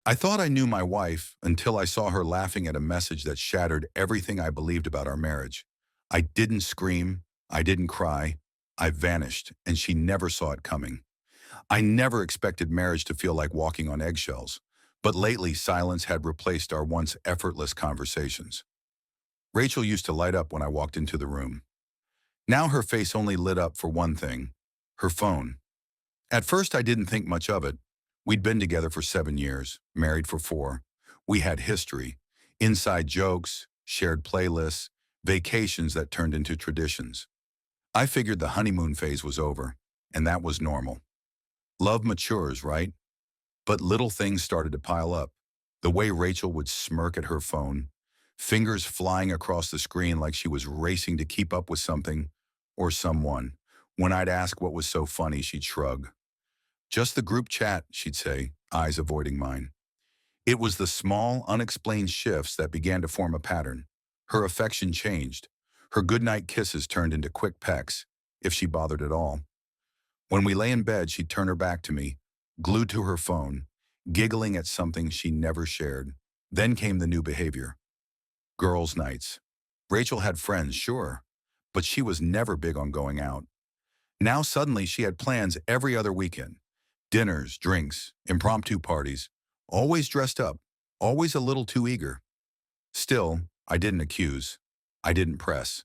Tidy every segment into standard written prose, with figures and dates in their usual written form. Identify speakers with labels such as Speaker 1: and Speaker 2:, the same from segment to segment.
Speaker 1: I thought I knew my wife until I saw her laughing at a message that shattered everything I believed about our marriage. I didn't scream. I didn't cry. I vanished, and she never saw it coming. I never expected marriage to feel like walking on eggshells, but lately silence had replaced our once effortless conversations. Rachel used to light up when I walked into the room. Now her face only lit up for one thing, her phone. At first I didn't think much of it. We'd been together for 7 years, married for 4. We had history, inside jokes, shared playlists, vacations that turned into traditions. I figured the honeymoon phase was over, and that was normal. Love matures, right? But little things started to pile up. The way Rachel would smirk at her phone, fingers flying across the screen like she was racing to keep up with something or someone. When I'd ask what was so funny, she'd shrug. Just the group chat, she'd say, eyes avoiding mine. It was the small, unexplained shifts that began to form a pattern. Her affection changed. Her goodnight kisses turned into quick pecks, if she bothered at all. When we lay in bed, she'd turn her back to me, glued to her phone, giggling at something she never shared. Then came the new behavior. Girls' nights. Rachel had friends, sure, but she was never big on going out. Now suddenly she had plans every other weekend. Dinners, drinks, impromptu parties, always dressed up, always a little too eager. Still, I didn't accuse. I didn't press.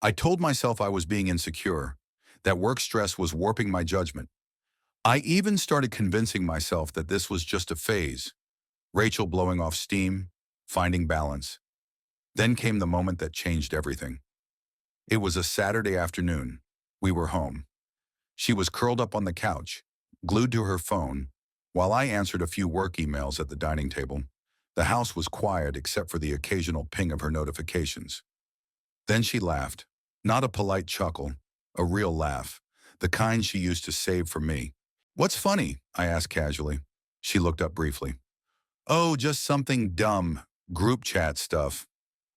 Speaker 1: I told myself I was being insecure, that work stress was warping my judgment. I even started convincing myself that this was just a phase. Rachel blowing off steam, finding balance. Then came the moment that changed everything. It was a Saturday afternoon. We were home. She was curled up on the couch, glued to her phone, while I answered a few work emails at the dining table. The house was quiet except for the occasional ping of her notifications. Then she laughed, not a polite chuckle, a real laugh, the kind she used to save for me. "What's funny?" I asked casually. She looked up briefly. "Oh, just something dumb, group chat stuff."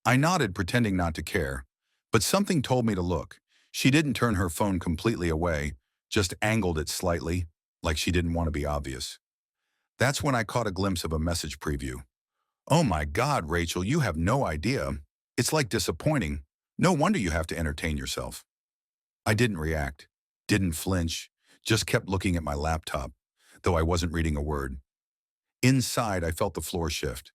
Speaker 1: I nodded, pretending not to care, but something told me to look. She didn't turn her phone completely away, just angled it slightly, like she didn't want to be obvious. That's when I caught a glimpse of a message preview. "Oh my God, Rachel, you have no idea. It's like disappointing. No wonder you have to entertain yourself." I didn't react, didn't flinch, just kept looking at my laptop, though I wasn't reading a word. Inside, I felt the floor shift.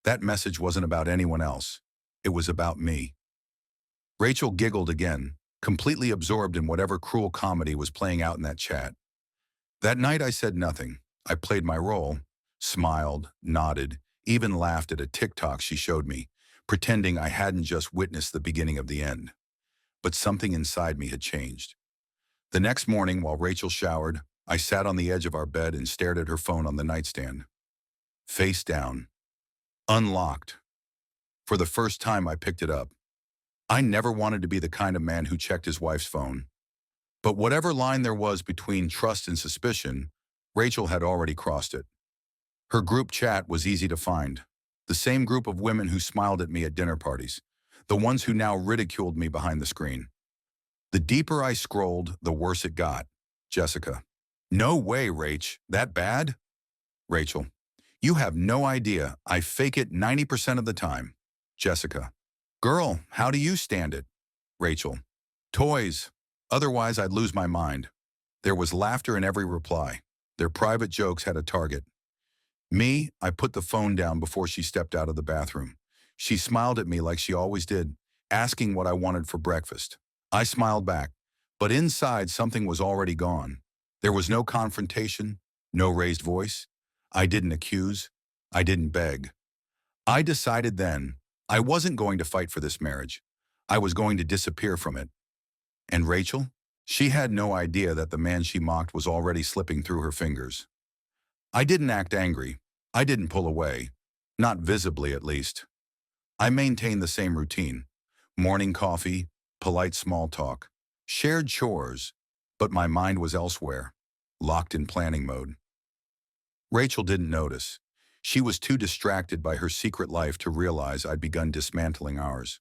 Speaker 1: That message wasn't about anyone else. It was about me. Rachel giggled again, completely absorbed in whatever cruel comedy was playing out in that chat. That night I said nothing. I played my role, smiled, nodded, even laughed at a TikTok she showed me, pretending I hadn't just witnessed the beginning of the end. But something inside me had changed. The next morning, while Rachel showered, I sat on the edge of our bed and stared at her phone on the nightstand. Face down. Unlocked. For the first time, I picked it up. I never wanted to be the kind of man who checked his wife's phone. But whatever line there was between trust and suspicion, Rachel had already crossed it. Her group chat was easy to find. The same group of women who smiled at me at dinner parties. The ones who now ridiculed me behind the screen. The deeper I scrolled, the worse it got. Jessica. "No way, Rach. That bad?" Rachel. "You have no idea. I fake it 90% of the time." Jessica. "Girl, how do you stand it?" Rachel. "Toys. Otherwise, I'd lose my mind." There was laughter in every reply. Their private jokes had a target. Me, I put the phone down before she stepped out of the bathroom. She smiled at me like she always did, asking what I wanted for breakfast. I smiled back, but inside something was already gone. There was no confrontation, no raised voice. I didn't accuse. I didn't beg. I decided then I wasn't going to fight for this marriage. I was going to disappear from it. And Rachel? She had no idea that the man she mocked was already slipping through her fingers. I didn't act angry. I didn't pull away. Not visibly, at least. I maintained the same routine. Morning coffee, polite small talk, shared chores, but my mind was elsewhere, locked in planning mode. Rachel didn't notice. She was too distracted by her secret life to realize I'd begun dismantling ours.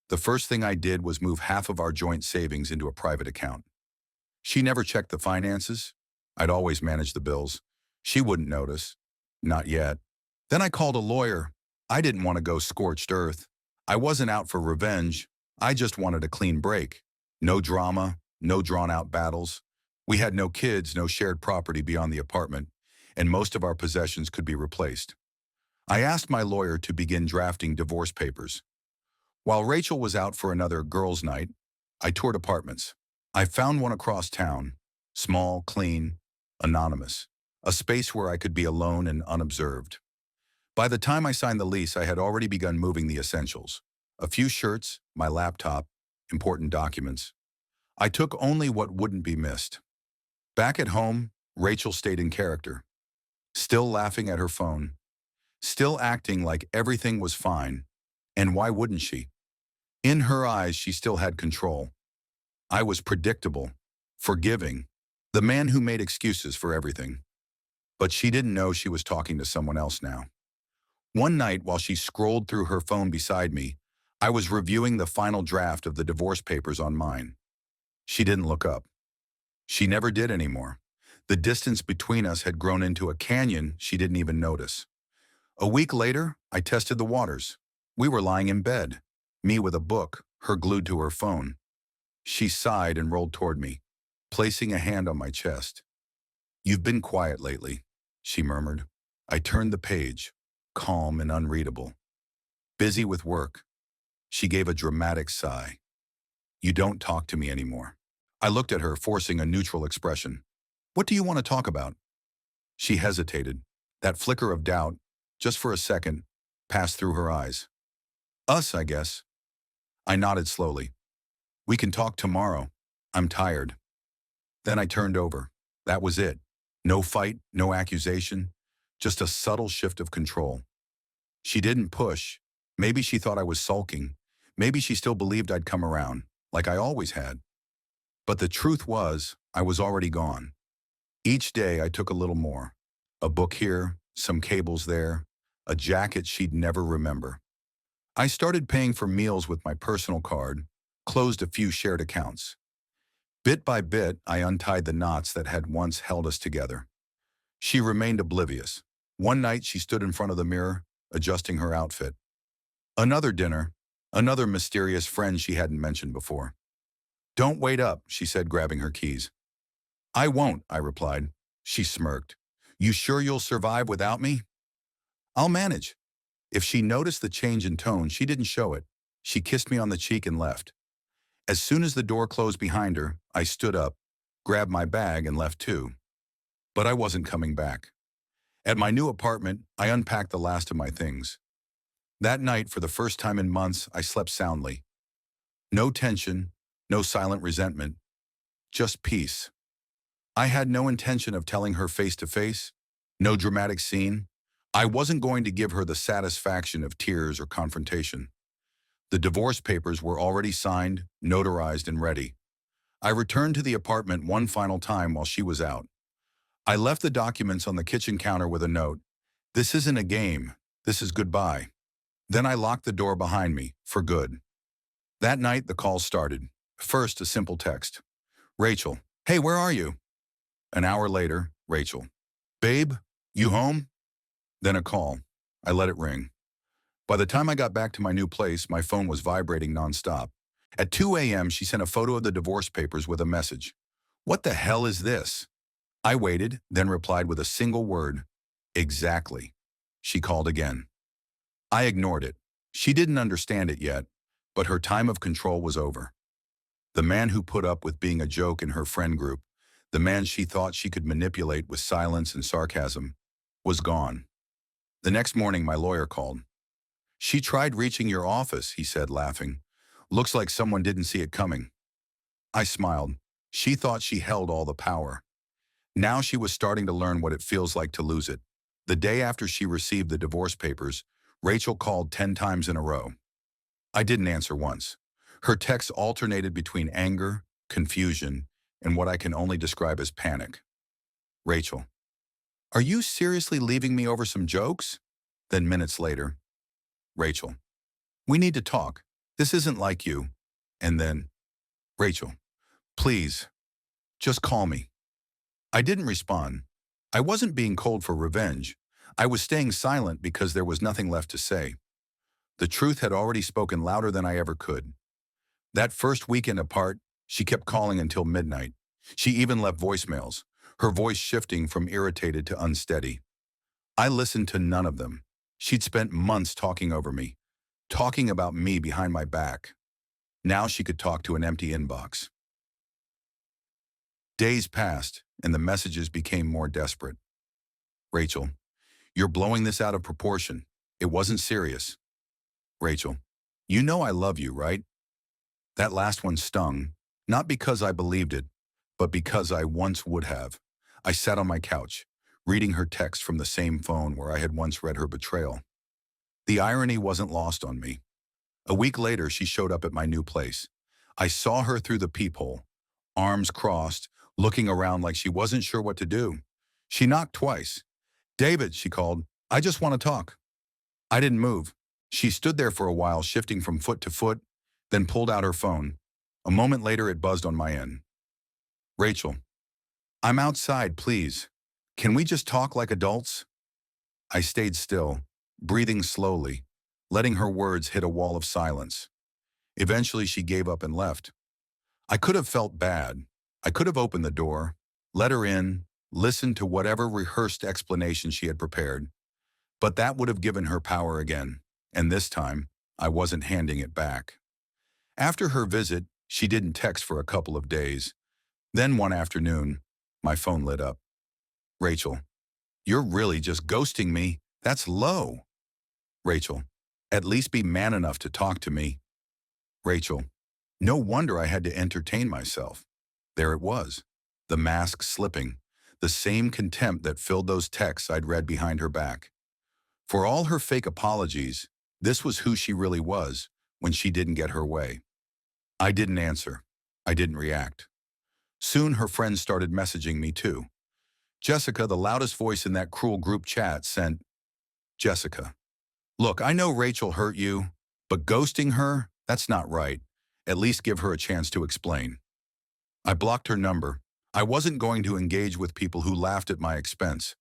Speaker 1: The first thing I did was move half of our joint savings into a private account. She never checked the finances. I'd always managed the bills. She wouldn't notice. Not yet. Then I called a lawyer. I didn't want to go scorched earth. I wasn't out for revenge. I just wanted a clean break. No drama, no drawn-out battles. We had no kids, no shared property beyond the apartment, and most of our possessions could be replaced. I asked my lawyer to begin drafting divorce papers. While Rachel was out for another girls' night, I toured apartments. I found one across town, small, clean, anonymous, a space where I could be alone and unobserved. By the time I signed the lease, I had already begun moving the essentials. A few shirts, my laptop, important documents. I took only what wouldn't be missed. Back at home, Rachel stayed in character, still laughing at her phone, still acting like everything was fine. And why wouldn't she? In her eyes, she still had control. I was predictable, forgiving, the man who made excuses for everything. But she didn't know she was talking to someone else now. One night, while she scrolled through her phone beside me, I was reviewing the final draft of the divorce papers on mine. She didn't look up. She never did anymore. The distance between us had grown into a canyon she didn't even notice. A week later, I tested the waters. We were lying in bed, me with a book, her glued to her phone. She sighed and rolled toward me, placing a hand on my chest. "You've been quiet lately," she murmured. I turned the page, calm and unreadable. "Busy with work." She gave a dramatic sigh. "You don't talk to me anymore." I looked at her, forcing a neutral expression. "What do you want to talk about?" She hesitated. That flicker of doubt, just for a second, passed through her eyes. "Us, I guess." I nodded slowly. "We can talk tomorrow. I'm tired." Then I turned over. That was it. No fight, no accusation, just a subtle shift of control. She didn't push. Maybe she thought I was sulking. Maybe she still believed I'd come around, like I always had. But the truth was, I was already gone. Each day I took a little more. A book here, some cables there, a jacket she'd never remember. I started paying for meals with my personal card, closed a few shared accounts. Bit by bit, I untied the knots that had once held us together. She remained oblivious. One night she stood in front of the mirror, adjusting her outfit. Another dinner, another mysterious friend she hadn't mentioned before. "Don't wait up," she said, grabbing her keys. "I won't," I replied. She smirked. "You sure you'll survive without me?" "I'll manage." If she noticed the change in tone, she didn't show it. She kissed me on the cheek and left. As soon as the door closed behind her, I stood up, grabbed my bag, and left too. But I wasn't coming back. At my new apartment, I unpacked the last of my things. That night, for the first time in months, I slept soundly. No tension, no silent resentment, just peace. I had no intention of telling her face to face, no dramatic scene. I wasn't going to give her the satisfaction of tears or confrontation. The divorce papers were already signed, notarized, and ready. I returned to the apartment one final time while she was out. I left the documents on the kitchen counter with a note. "This isn't a game. This is goodbye." Then I locked the door behind me, for good. That night, the calls started. First, a simple text. "Rachel, hey, where are you?" An hour later, Rachel, "Babe, you home?" Then a call. I let it ring. By the time I got back to my new place, my phone was vibrating nonstop. At 2 a.m., she sent a photo of the divorce papers with a message. "What the hell is this?" I waited, then replied with a single word. "Exactly." She called again. I ignored it. She didn't understand it yet, but her time of control was over. The man who put up with being a joke in her friend group, the man she thought she could manipulate with silence and sarcasm, was gone. The next morning, my lawyer called. "She tried reaching your office," he said, laughing. "Looks like someone didn't see it coming." I smiled. She thought she held all the power. Now she was starting to learn what it feels like to lose it. The day after she received the divorce papers, Rachel called 10 times in a row. I didn't answer once. Her texts alternated between anger, confusion, and what I can only describe as panic. "Rachel, are you seriously leaving me over some jokes?" Then minutes later, "Rachel, we need to talk. This isn't like you." And then, "Rachel, please, just call me." I didn't respond. I wasn't being cold for revenge. I was staying silent because there was nothing left to say. The truth had already spoken louder than I ever could. That first weekend apart, she kept calling until midnight. She even left voicemails, her voice shifting from irritated to unsteady. I listened to none of them. She'd spent months talking over me, talking about me behind my back. Now she could talk to an empty inbox. Days passed, and the messages became more desperate. Rachel, you're blowing this out of proportion. It wasn't serious. Rachel, you know I love you, right? That last one stung, not because I believed it, but because I once would have. I sat on my couch, reading her text from the same phone where I had once read her betrayal. The irony wasn't lost on me. A week later, she showed up at my new place. I saw her through the peephole, arms crossed, looking around like she wasn't sure what to do. She knocked twice. David, she called, I just want to talk. I didn't move. She stood there for a while, shifting from foot to foot, then pulled out her phone. A moment later, it buzzed on my end. Rachel, I'm outside, please. Can we just talk like adults? I stayed still, breathing slowly, letting her words hit a wall of silence. Eventually, she gave up and left. I could have felt bad. I could have opened the door, let her in, listened to whatever rehearsed explanation she had prepared. But that would have given her power again, and this time, I wasn't handing it back. After her visit, she didn't text for a couple of days. Then one afternoon, my phone lit up. Rachel, you're really just ghosting me. That's low. Rachel, at least be man enough to talk to me. Rachel, no wonder I had to entertain myself. There it was, the mask slipping, the same contempt that filled those texts I'd read behind her back. For all her fake apologies, this was who she really was when she didn't get her way. I didn't answer. I didn't react. Soon her friends started messaging me too. Jessica, the loudest voice in that cruel group chat, sent, Jessica, look, I know Rachel hurt you, but ghosting her, that's not right. At least give her a chance to explain. I blocked her number. I wasn't going to engage with people who laughed at my expense.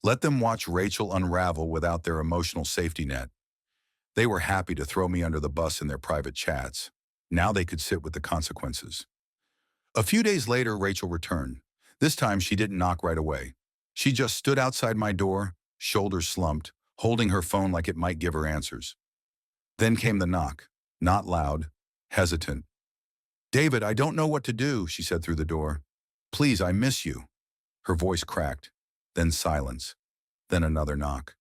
Speaker 1: Let them watch Rachel unravel without their emotional safety net. They were happy to throw me under the bus in their private chats. Now they could sit with the consequences. A few days later, Rachel returned. This time, she didn't knock right away. She just stood outside my door, shoulders slumped, holding her phone like it might give her answers. Then came the knock, not loud, hesitant. David, I don't know what to do, she said through the door. Please, I miss you. Her voice cracked, then silence, then another knock.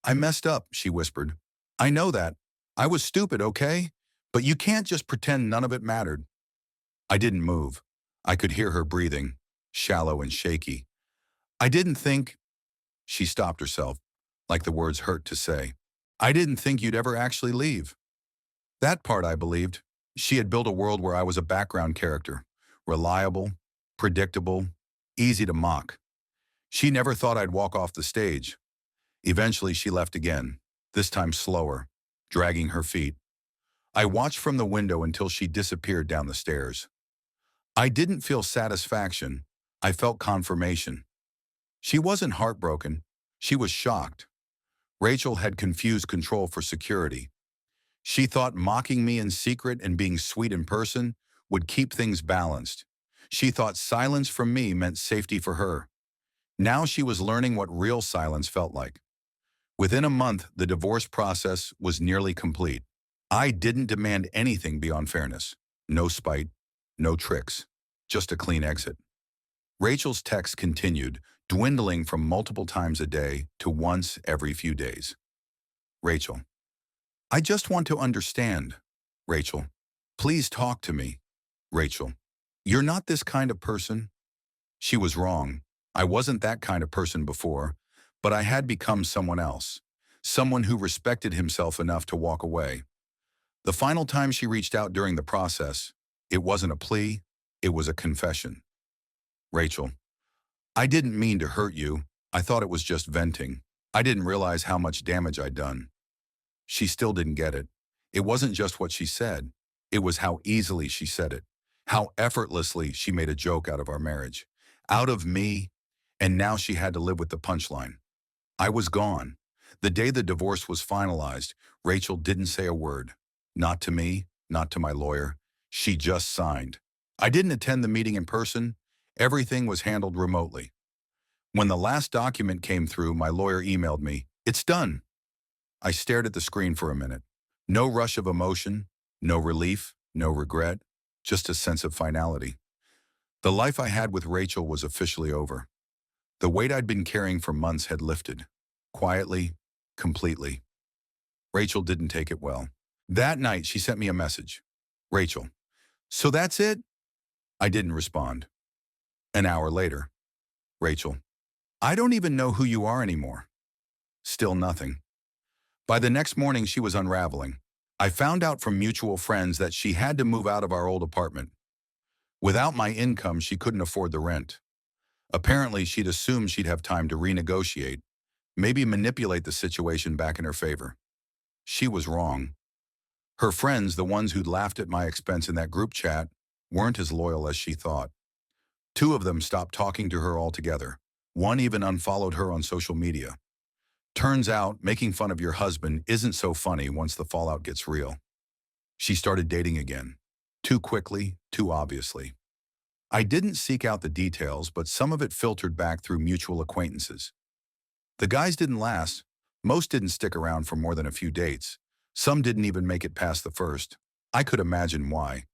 Speaker 1: I messed up, she whispered. I know that. I was stupid, okay? But you can't just pretend none of it mattered. I didn't move. I could hear her breathing, shallow and shaky. I didn't think... She stopped herself, like the words hurt to say. I didn't think you'd ever actually leave. That part I believed. She had built a world where I was a background character, reliable, predictable, easy to mock. She never thought I'd walk off the stage. Eventually, she left again, this time slower, dragging her feet. I watched from the window until she disappeared down the stairs. I didn't feel satisfaction. I felt confirmation. She wasn't heartbroken. She was shocked. Rachel had confused control for security. She thought mocking me in secret and being sweet in person would keep things balanced. She thought silence from me meant safety for her. Now she was learning what real silence felt like. Within a month, the divorce process was nearly complete. I didn't demand anything beyond fairness. No spite, no tricks, just a clean exit. Rachel's texts continued, dwindling from multiple times a day to once every few days. Rachel, I just want to understand. Rachel, please talk to me. Rachel, you're not this kind of person. She was wrong. I wasn't that kind of person before, but I had become someone else, someone who respected himself enough to walk away. The final time she reached out during the process, it wasn't a plea, it was a confession. Rachel, I didn't mean to hurt you. I thought it was just venting. I didn't realize how much damage I'd done. She still didn't get it. It wasn't just what she said. It was how easily she said it, how effortlessly she made a joke out of our marriage, out of me, and now she had to live with the punchline. I was gone. The day the divorce was finalized, Rachel didn't say a word. Not to me, not to my lawyer. She just signed. I didn't attend the meeting in person. Everything was handled remotely. When the last document came through, my lawyer emailed me, "It's done." I stared at the screen for a minute. No rush of emotion, no relief, no regret, just a sense of finality. The life I had with Rachel was officially over. The weight I'd been carrying for months had lifted. Quietly, completely. Rachel didn't take it well. That night, she sent me a message. "Rachel, so that's it?" I didn't respond. An hour later, "Rachel, I don't even know who you are anymore." Still nothing. By the next morning, she was unraveling. I found out from mutual friends that she had to move out of our old apartment. Without my income, she couldn't afford the rent. Apparently, she'd assumed she'd have time to renegotiate, maybe manipulate the situation back in her favor. She was wrong. Her friends, the ones who'd laughed at my expense in that group chat, weren't as loyal as she thought. Two of them stopped talking to her altogether. One even unfollowed her on social media. Turns out, making fun of your husband isn't so funny once the fallout gets real. She started dating again. Too quickly, too obviously. I didn't seek out the details, but some of it filtered back through mutual acquaintances. The guys didn't last. Most didn't stick around for more than a few dates. Some didn't even make it past the first. I could imagine why.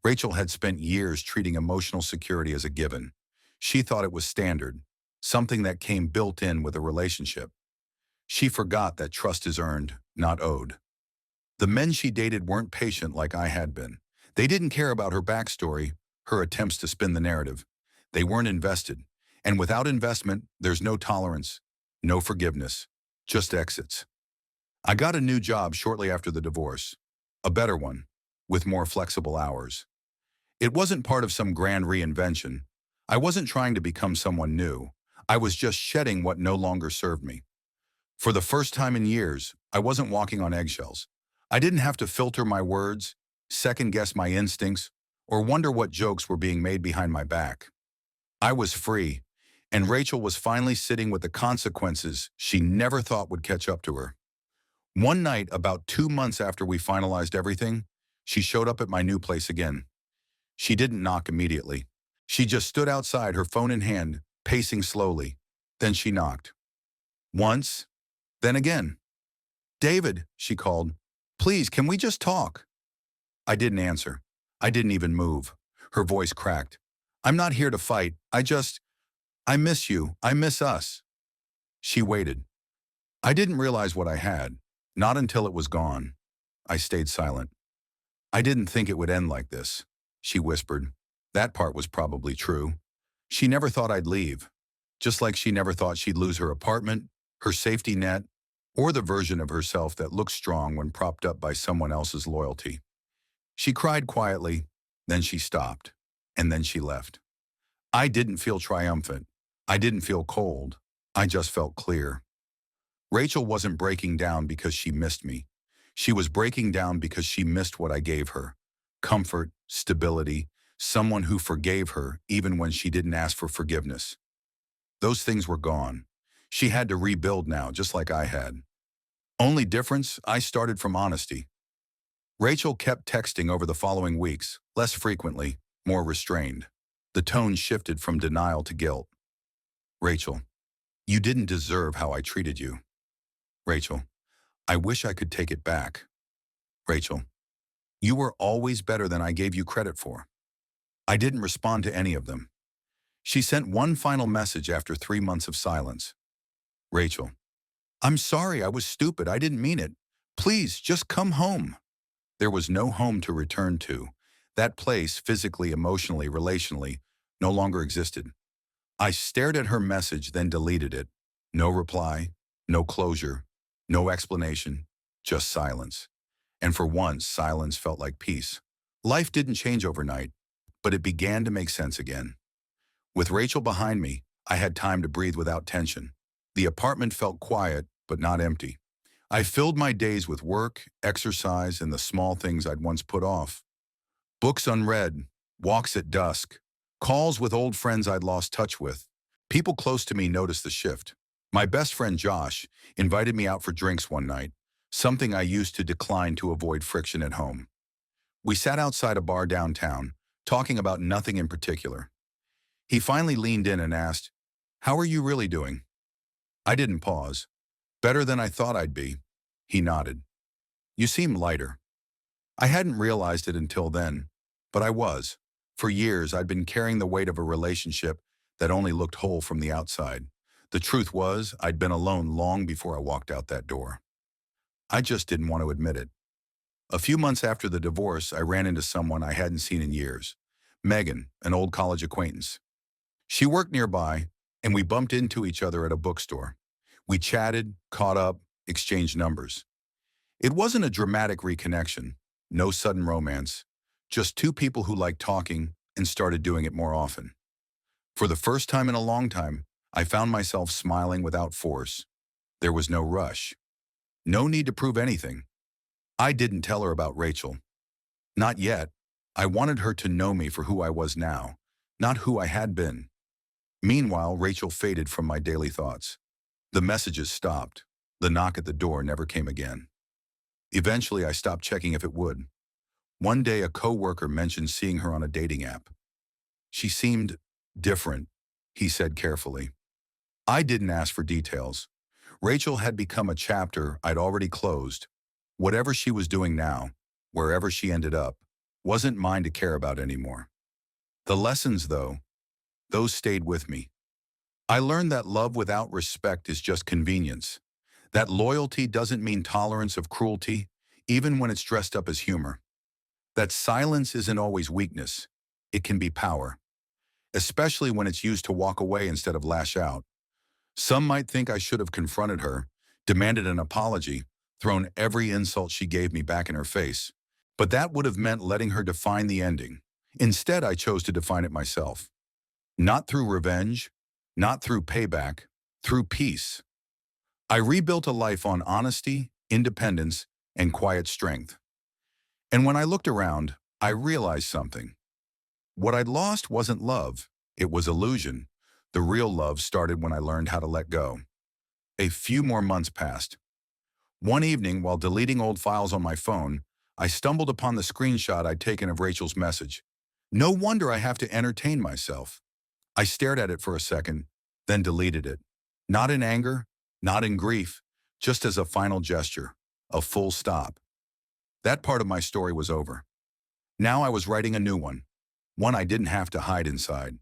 Speaker 1: Rachel had spent years treating emotional security as a given. She thought it was standard, something that came built in with a relationship. She forgot that trust is earned, not owed. The men she dated weren't patient like I had been. They didn't care about her backstory, her attempts to spin the narrative. They weren't invested. And without investment, there's no tolerance, no forgiveness, just exits. I got a new job shortly after the divorce. A better one, with more flexible hours. It wasn't part of some grand reinvention. I wasn't trying to become someone new. I was just shedding what no longer served me. For the first time in years, I wasn't walking on eggshells. I didn't have to filter my words, second-guess my instincts, or wonder what jokes were being made behind my back. I was free, and Rachel was finally sitting with the consequences she never thought would catch up to her. One night, about 2 months after we finalized everything, she showed up at my new place again. She didn't knock immediately. She just stood outside, her phone in hand, pacing slowly. Then she knocked. Once, then again. "David," she called, "please, can we just talk?" I didn't answer. I didn't even move. Her voice cracked. "I'm not here to fight. I miss you. I miss us." She waited. I didn't realize what I had, not until it was gone. I stayed silent. "I didn't think it would end like this," she whispered. That part was probably true. She never thought I'd leave, just like she never thought she'd lose her apartment, her safety net, or the version of herself that looked strong when propped up by someone else's loyalty. She cried quietly, then she stopped, and then she left. I didn't feel triumphant. I didn't feel cold. I just felt clear. Rachel wasn't breaking down because she missed me. She was breaking down because she missed what I gave her. Comfort, stability, someone who forgave her even when she didn't ask for forgiveness. Those things were gone. She had to rebuild now, just like I had. Only difference, I started from honesty. Rachel kept texting over the following weeks, less frequently, more restrained. The tone shifted from denial to guilt. "Rachel, you didn't deserve how I treated you." "Rachel, I wish I could take it back." "Rachel, you were always better than I gave you credit for." I didn't respond to any of them. She sent one final message after 3 months of silence. "Rachel, I'm sorry, I was stupid, I didn't mean it. Please, just come home." There was no home to return to. That place, physically, emotionally, relationally, no longer existed. I stared at her message, then deleted it. No reply, no closure, no explanation, just silence. And for once, silence felt like peace. Life didn't change overnight, but it began to make sense again. With Rachel behind me, I had time to breathe without tension. The apartment felt quiet, but not empty. I filled my days with work, exercise, and the small things I'd once put off. Books unread, walks at dusk, calls with old friends I'd lost touch with. People close to me noticed the shift. My best friend Josh invited me out for drinks one night, something I used to decline to avoid friction at home. We sat outside a bar downtown, talking about nothing in particular. He finally leaned in and asked, "How are you really doing?" I didn't pause. "Better than I thought I'd be." He nodded. "You seem lighter." I hadn't realized it until then, but I was. For years, I'd been carrying the weight of a relationship that only looked whole from the outside. The truth was, I'd been alone long before I walked out that door. I just didn't want to admit it. A few months after the divorce, I ran into someone I hadn't seen in years. Megan, an old college acquaintance. She worked nearby, and we bumped into each other at a bookstore. We chatted, caught up, exchanged numbers. It wasn't a dramatic reconnection, no sudden romance, just two people who liked talking and started doing it more often. For the first time in a long time, I found myself smiling without force. There was no rush. No need to prove anything. I didn't tell her about Rachel. Not yet. I wanted her to know me for who I was now, not who I had been. Meanwhile, Rachel faded from my daily thoughts. The messages stopped. The knock at the door never came again. Eventually, I stopped checking if it would. One day, a coworker mentioned seeing her on a dating app. "She seemed different," he said carefully. I didn't ask for details. Rachel had become a chapter I'd already closed. Whatever she was doing now, wherever she ended up, wasn't mine to care about anymore. The lessons, though, those stayed with me. I learned that love without respect is just convenience. That loyalty doesn't mean tolerance of cruelty, even when it's dressed up as humor. That silence isn't always weakness. It can be power, especially when it's used to walk away instead of lash out. Some might think I should have confronted her, demanded an apology, thrown every insult she gave me back in her face. But that would have meant letting her define the ending. Instead, I chose to define it myself. Not through revenge, not through payback, through peace. I rebuilt a life on honesty, independence, and quiet strength. And when I looked around, I realized something. What I'd lost wasn't love, it was illusion. The real love started when I learned how to let go. A few more months passed. One evening, while deleting old files on my phone, I stumbled upon the screenshot I'd taken of Rachel's message. No wonder I have to entertain myself. I stared at it for a second, then deleted it. Not in anger, not in grief, just as a final gesture, a full stop. That part of my story was over. Now I was writing a new one I didn't have to hide inside.